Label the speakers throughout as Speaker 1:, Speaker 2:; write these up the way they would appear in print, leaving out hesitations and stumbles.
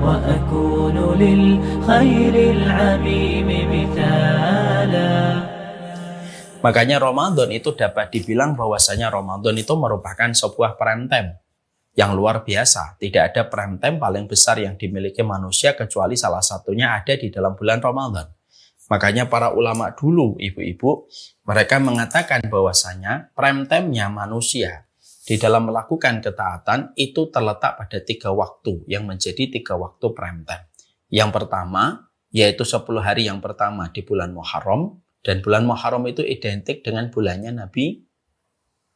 Speaker 1: وأكون للخير العميم مثالا.
Speaker 2: Makanya Ramadan itu dapat dibilang bahwasanya Ramadan itu merupakan sebuah prime time yang luar biasa. Tidak ada prime time paling besar yang dimiliki manusia kecuali salah satunya ada di dalam bulan Ramadan. Makanya para ulama dulu, ibu-ibu, mereka mengatakan bahwasanya prime time-nya manusia di dalam melakukan ketaatan itu terletak pada 3 waktu yang menjadi 3 waktu prime time. Yang pertama, yaitu 10 hari yang pertama di bulan Muharram, dan bulan Muharram itu identik dengan bulannya Nabi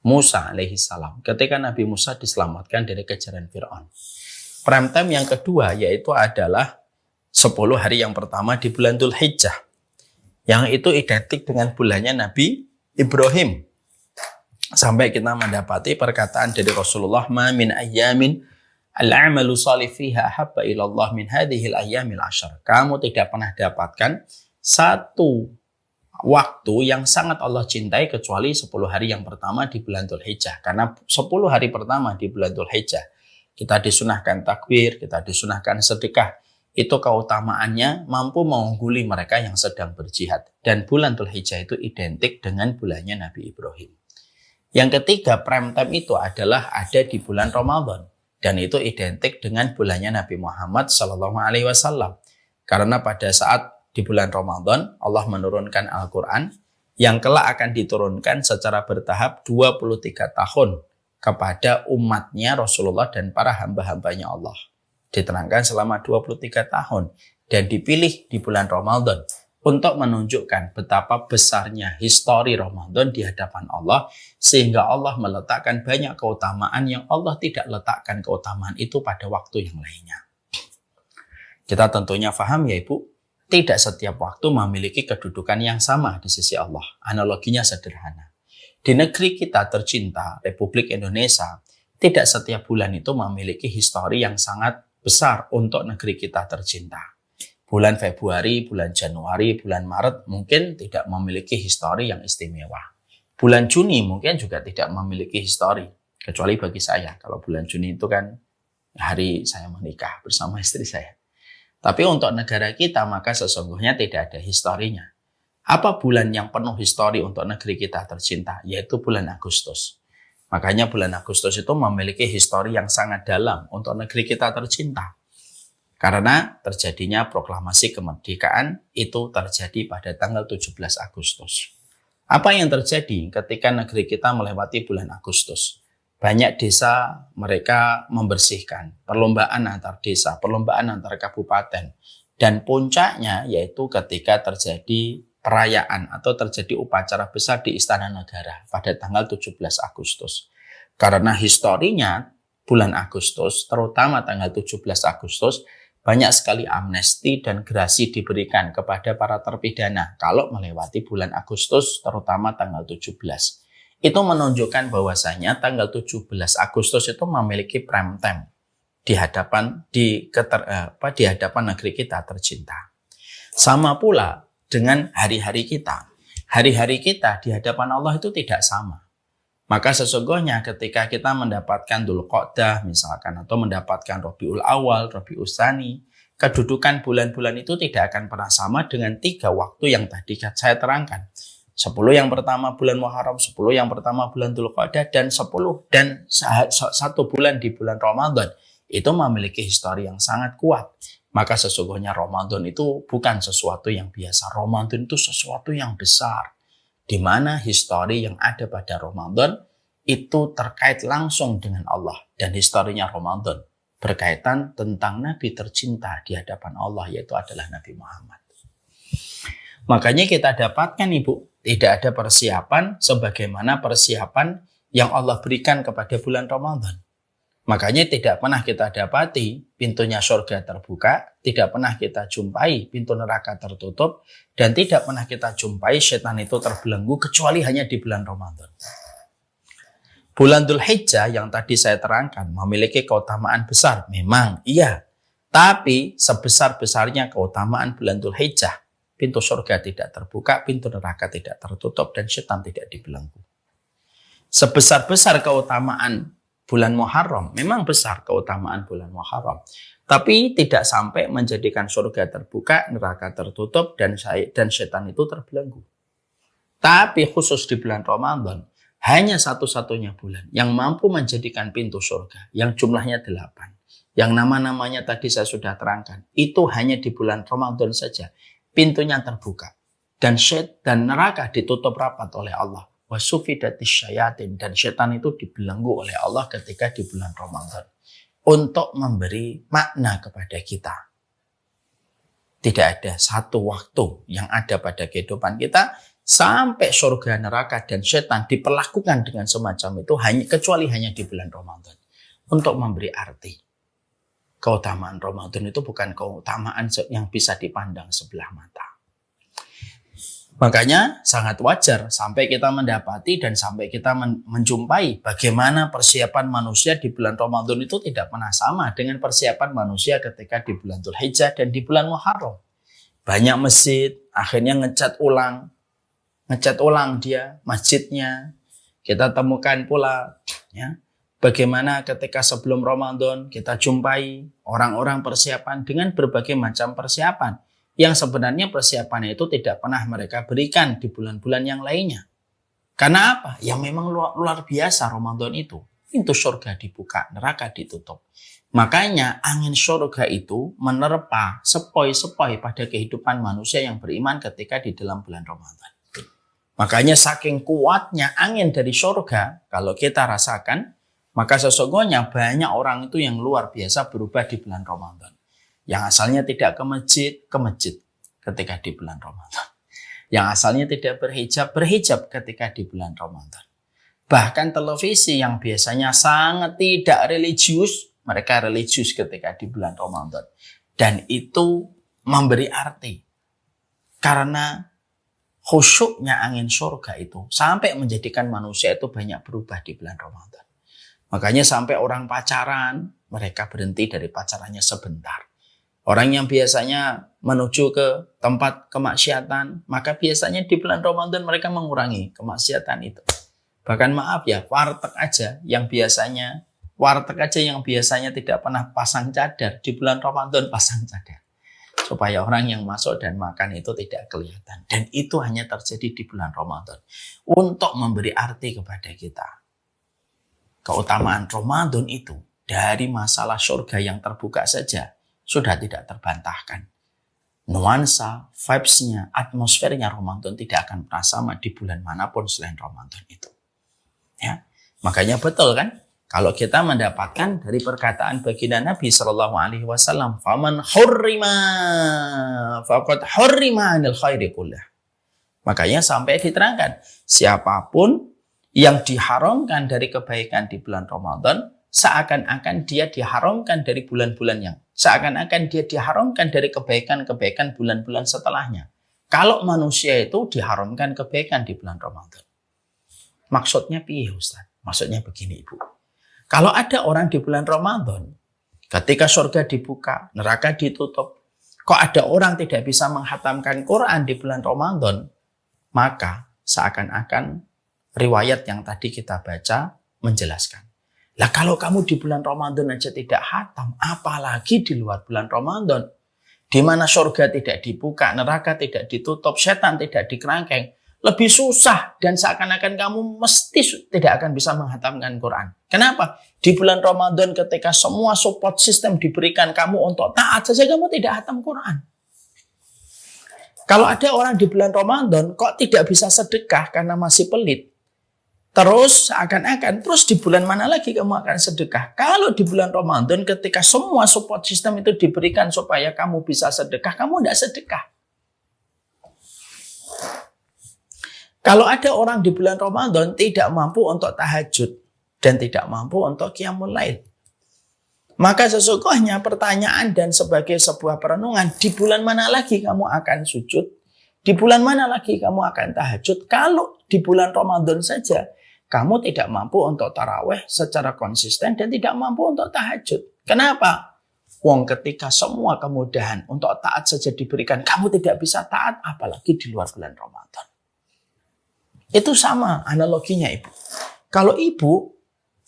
Speaker 2: Musa alaihissalam. Ketika Nabi Musa diselamatkan dari kejaran Fir'aun. Prime time yang kedua yaitu adalah 10 hari yang pertama di bulan Dzul Hijjah. Yang itu identik dengan bulannya Nabi Ibrahim. Sampai kita mendapati perkataan dari Rasulullah, "Ma min ayyamin al-'amalu shalih fiha habba ilallah min hadhil ayyamil 'ashar." Kamu tidak pernah dapatkan satu waktu yang sangat Allah cintai kecuali 10 hari yang pertama di bulan Dzul Hijjah. Karena 10 hari pertama di bulan Dzul Hijjah kita disunahkan takbir, kita disunahkan sedekah. Itu keutamaannya mampu mengungguli mereka yang sedang berjihad. Dan bulan Dzul Hijjah itu identik dengan bulannya Nabi Ibrahim. Yang ketiga, prime time itu adalah ada di bulan Ramadan. Dan itu identik dengan bulannya Nabi Muhammad SAW. Karena pada saat di bulan Ramadan, Allah menurunkan Al-Quran yang kelak akan diturunkan secara bertahap 23 tahun kepada umatnya Rasulullah dan para hamba-hambanya Allah. Diterangkan selama 23 tahun dan dipilih di bulan Ramadan untuk menunjukkan betapa besarnya histori Ramadan di hadapan Allah, sehingga Allah meletakkan banyak keutamaan yang Allah tidak letakkan keutamaan itu pada waktu yang lainnya. Kita tentunya paham ya Ibu, tidak setiap waktu memiliki kedudukan yang sama di sisi Allah. Analoginya sederhana. Di negeri kita tercinta, Republik Indonesia, tidak setiap bulan itu memiliki histori yang sangat besar untuk negeri kita tercinta. Bulan Februari, bulan Januari, bulan Maret mungkin tidak memiliki histori yang istimewa. Bulan Juni mungkin juga tidak memiliki histori. Kecuali bagi saya, kalau bulan Juni itu kan hari saya menikah bersama istri saya. Tapi untuk negara kita maka sesungguhnya tidak ada historinya. Apa bulan yang penuh histori untuk negeri kita tercinta? Yaitu bulan Agustus. Makanya bulan Agustus itu memiliki histori yang sangat dalam untuk negeri kita tercinta. Karena terjadinya proklamasi kemerdekaan itu terjadi pada tanggal 17 Agustus. Apa yang terjadi ketika negeri kita melewati bulan Agustus? Banyak desa mereka membersihkan, perlombaan antar desa, perlombaan antar kabupaten. Dan puncaknya yaitu ketika terjadi perayaan atau terjadi upacara besar di Istana Negara pada tanggal 17 Agustus. Karena historinya bulan Agustus, terutama tanggal 17 Agustus, banyak sekali amnesti dan gerasi diberikan kepada para terpidana kalau melewati bulan Agustus, terutama tanggal 17. Itu menunjukkan bahwasanya tanggal 17 Agustus itu memiliki prime time di hadapan negeri kita tercinta. Sama pula dengan hari-hari kita. Hari-hari kita di hadapan Allah itu tidak sama. Maka sesungguhnya ketika kita mendapatkan Dzul Qa'dah misalkan atau mendapatkan Rabiul Awal, Rabiul Tsani, kedudukan bulan-bulan itu tidak akan pernah sama dengan 3 waktu yang tadi saya terangkan. 10 yang pertama bulan Muharram, 10 yang pertama bulan Dzul Qa'dah, dan 1 bulan di bulan Ramadan. Itu memiliki histori yang sangat kuat. Maka sesungguhnya Ramadan itu bukan sesuatu yang biasa. Ramadan itu sesuatu yang besar. Di mana histori yang ada pada Ramadan itu terkait langsung dengan Allah. Dan historinya Ramadan berkaitan tentang Nabi tercinta di hadapan Allah, yaitu adalah Nabi Muhammad. Makanya kita dapatkan Ibu, tidak ada persiapan sebagaimana persiapan yang Allah berikan kepada bulan Ramadan. Makanya tidak pernah kita dapati pintunya surga terbuka, tidak pernah kita jumpai pintu neraka tertutup, dan tidak pernah kita jumpai setan itu terbelenggu kecuali hanya di bulan Ramadan. Bulan Dzul Hijjah yang tadi saya terangkan memiliki keutamaan besar, memang iya. Tapi sebesar-besarnya keutamaan bulan Dzul Hijjah, pintu surga tidak terbuka, pintu neraka tidak tertutup, dan setan tidak dibelenggu. Sebesar-besar keutamaan bulan Muharram, memang besar keutamaan bulan Muharram. Tapi tidak sampai menjadikan surga terbuka, neraka tertutup, dan setan itu terbelenggu. Tapi khusus di bulan Ramadan, hanya satu-satunya bulan yang mampu menjadikan pintu surga, yang jumlahnya 8. Yang nama-namanya tadi saya sudah terangkan. Itu hanya di bulan Ramadan saja. Pintunya terbuka. Dan neraka ditutup rapat oleh Allah. Wasufidatis syayatin. Dan setan itu dibelenggu oleh Allah ketika di bulan Ramadan. Untuk memberi makna kepada kita. Tidak ada satu waktu yang ada pada kehidupan kita sampai surga, neraka, dan setan diperlakukan dengan semacam itu kecuali hanya di bulan Ramadan. Untuk memberi arti. Keutamaan Ramadan itu bukan keutamaan yang bisa dipandang sebelah mata. Makanya sangat wajar sampai kita mendapati dan sampai kita menjumpai bagaimana persiapan manusia di bulan Ramadan itu tidak pernah sama dengan persiapan manusia ketika di bulan Dzulhijjah dan di bulan Muharram. Banyak masjid akhirnya ngecat ulang dia masjidnya. Kita temukan pula ya, bagaimana ketika sebelum Ramadan kita jumpai orang-orang persiapan dengan berbagai macam persiapan. Yang sebenarnya persiapannya itu tidak pernah mereka berikan di bulan-bulan yang lainnya. Karena apa? Ya memang luar biasa Ramadan itu. Pintu surga dibuka, neraka ditutup. Makanya angin surga itu menerpa sepoi-sepoi pada kehidupan manusia yang beriman ketika di dalam bulan Ramadan. Makanya saking kuatnya angin dari surga, kalau kita rasakan, maka sesungguhnya banyak orang itu yang luar biasa berubah di bulan Ramadan. Yang asalnya tidak ke masjid ketika di bulan Ramadan. Yang asalnya tidak berhijab ketika di bulan Ramadan. Bahkan televisi yang biasanya sangat tidak religius, mereka religius ketika di bulan Ramadan. Dan itu memberi arti. Karena khusyuknya angin surga itu sampai menjadikan manusia itu banyak berubah di bulan Ramadan. Makanya sampai orang pacaran, mereka berhenti dari pacarannya sebentar. Orang yang biasanya menuju ke tempat kemaksiatan, maka biasanya di bulan Ramadan mereka mengurangi kemaksiatan itu. Bahkan maaf ya, warteg aja yang biasanya tidak pernah pasang cadar, di bulan Ramadan pasang cadar. Supaya orang yang masuk dan makan itu tidak kelihatan. Dan itu hanya terjadi di bulan Ramadan. Untuk memberi arti kepada kita. Keutamaan Ramadan itu dari masalah surga yang terbuka saja sudah tidak terbantahkan. Nuansa, vibes-nya, atmosfernya Ramadan tidak akan pernah sama di bulan manapun selain Ramadan itu. Ya, makanya betul kan? Kalau kita mendapatkan dari perkataan baginda Nabi SAW, "Faman hurrima faqad hurrima 'anil khairi kullah." Makanya sampai diterangkan, siapapun yang diharamkan dari kebaikan di bulan Ramadan, seakan-akan dia diharamkan dari bulan-bulan seakan-akan dia diharamkan dari kebaikan-kebaikan bulan-bulan setelahnya. Kalau manusia itu diharamkan kebaikan di bulan Ramadan. Maksudnya piye Ustaz? Maksudnya begini Ibu. Kalau ada orang di bulan Ramadan, ketika surga dibuka, neraka ditutup, kok ada orang tidak bisa menghatamkan Quran di bulan Ramadan, maka seakan-akan riwayat yang tadi kita baca menjelaskan. Lah kalau kamu di bulan Ramadan aja tidak hatam, apalagi di luar bulan Ramadan, di mana surga tidak dibuka, neraka tidak ditutup, setan tidak dikerangkeng, lebih susah dan seakan-akan kamu mesti tidak akan bisa menghatamkan Quran. Kenapa? Di bulan Ramadan ketika semua support system diberikan kamu untuk taat saja kamu tidak hatam Quran. Kalau ada orang di bulan Ramadan kok tidak bisa sedekah karena masih pelit, terus seakan-akan, terus di bulan mana lagi kamu akan sedekah? Kalau di bulan Ramadan ketika semua support system itu diberikan supaya kamu bisa sedekah, kamu tidak sedekah. Kalau ada orang di bulan Ramadan tidak mampu untuk tahajud dan tidak mampu untuk qiyamul lail, maka sesungguhnya pertanyaan dan sebagai sebuah perenungan, di bulan mana lagi kamu akan sujud? Di bulan mana lagi kamu akan tahajud? Kalau di bulan Ramadan saja kamu tidak mampu untuk taraweh secara konsisten dan tidak mampu untuk tahajud. Kenapa? Wong ketika semua kemudahan untuk taat saja diberikan, kamu tidak bisa taat apalagi di luar bulan Ramadan. Itu sama analoginya Ibu. Kalau Ibu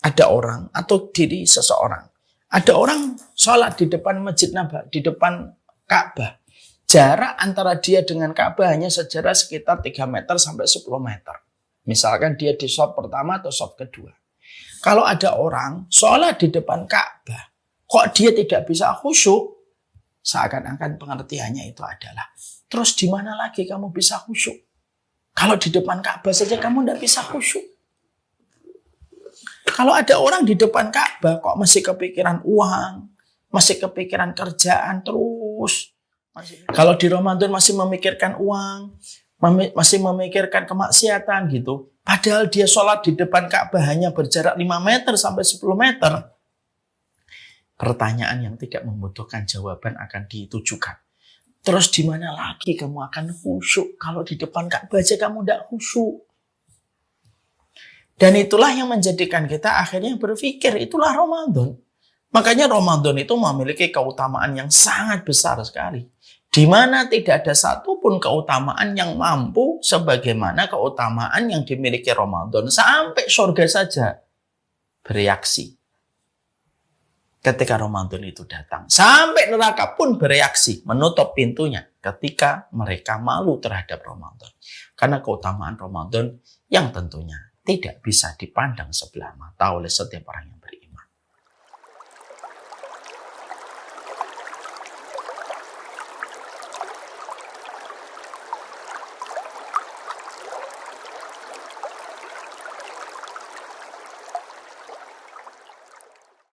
Speaker 2: ada orang atau diri seseorang Ada orang sholat di depan masjid Nabawi, di depan Ka'bah. Jarak antara dia dengan Ka'bah hanya sejarak sekitar 3 meter sampai 10 meter. Misalkan dia di shot pertama atau shot kedua. Kalau ada orang sholat di depan Ka'bah, kok dia tidak bisa khusyuk? Seakan-akan pengertiannya itu adalah, terus di mana lagi kamu bisa khusyuk? Kalau di depan Ka'bah saja kamu tidak bisa khusyuk. Kalau ada orang di depan Ka'bah kok masih kepikiran uang, masih kepikiran kerjaan terus. Kalau di Ramadan masih memikirkan uang, masih memikirkan kemaksiatan gitu. Padahal dia sholat di depan Ka'bah hanya berjarak 5 meter sampai 10 meter. Pertanyaan yang tidak membutuhkan jawaban akan ditujukan. Terus di mana lagi kamu akan khusyuk? Kalau di depan Ka'bah aja kamu tidak khusyuk. Dan itulah yang menjadikan kita akhirnya berpikir, itulah Ramadan. Makanya Ramadan itu memiliki keutamaan yang sangat besar sekali. Di mana tidak ada satupun keutamaan yang mampu sebagaimana keutamaan yang dimiliki Ramadan. Sampai surga saja bereaksi ketika Ramadan itu datang. Sampai neraka pun bereaksi, menutup pintunya ketika mereka malu terhadap Ramadan. Karena keutamaan Ramadan yang tentunya tidak bisa dipandang sebelah mata oleh setiap orang yang beriman.